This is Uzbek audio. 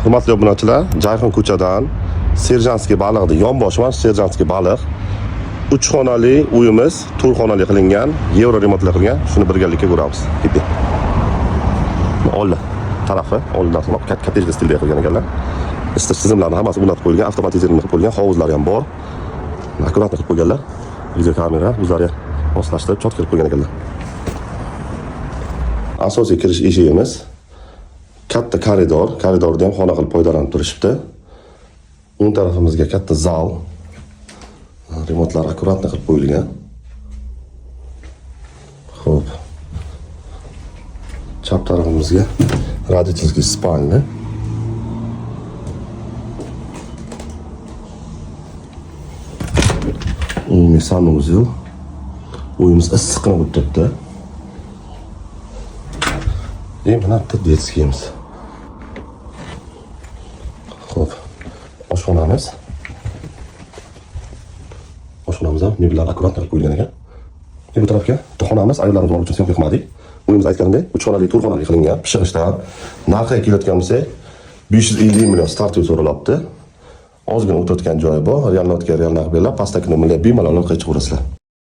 Hurmatli obunachilar, Jayxon ko'chadan Serjantskiy baliqni yonboshman, Serjantskiy baliq 3 xonali uyimiz 4 xonali qilingan, yevro remontlar qilgan. Shuni birgalikda ko'ramiz. Keting. Olla tarafi, oldidan qilib kattejda stilda qilgan ekanlar. Isitish tizimlarini hammasi o'rnatib qo'yilgan, avtomatizirni qilib qo'yilgan, hovuzlari ham bor. Akkuratni qilib qo'yganlar. Video kamera o'zlari moslashtirib, chot qilib qo'ygan ekanlar. Asosiy kirish eshigimiz katta koridorda ham xona qilib foydalanib turishibdi. O'ng tarafimizga katta zal. Remontlar akkuratni qilib qo'yilgan. Xo'p. Chap tarafimizga родительский спальня. Umumiy sanuzel. Uyimiz issiqqina bo'lib turibdi. Mana bitta detskiyimiz. Xo'p. Oshxonamiz. Oshxonamiz ham mebellar akkurat qilib qo'yilgan ekan. Bu tarafga duxonamiz, ayollarimiz uchun syomka qilmadik. Uyimiz aytganimdek 3 xonali, 4 xonali qilingan. Pishirishdan narxiga kelayotgan bo'lsak 550 million start so'ralabdi. Ozgina o'tayotgan joyi bor. Real notga real narx berib, pastdagi nomerga bemalol qichqirasizlar.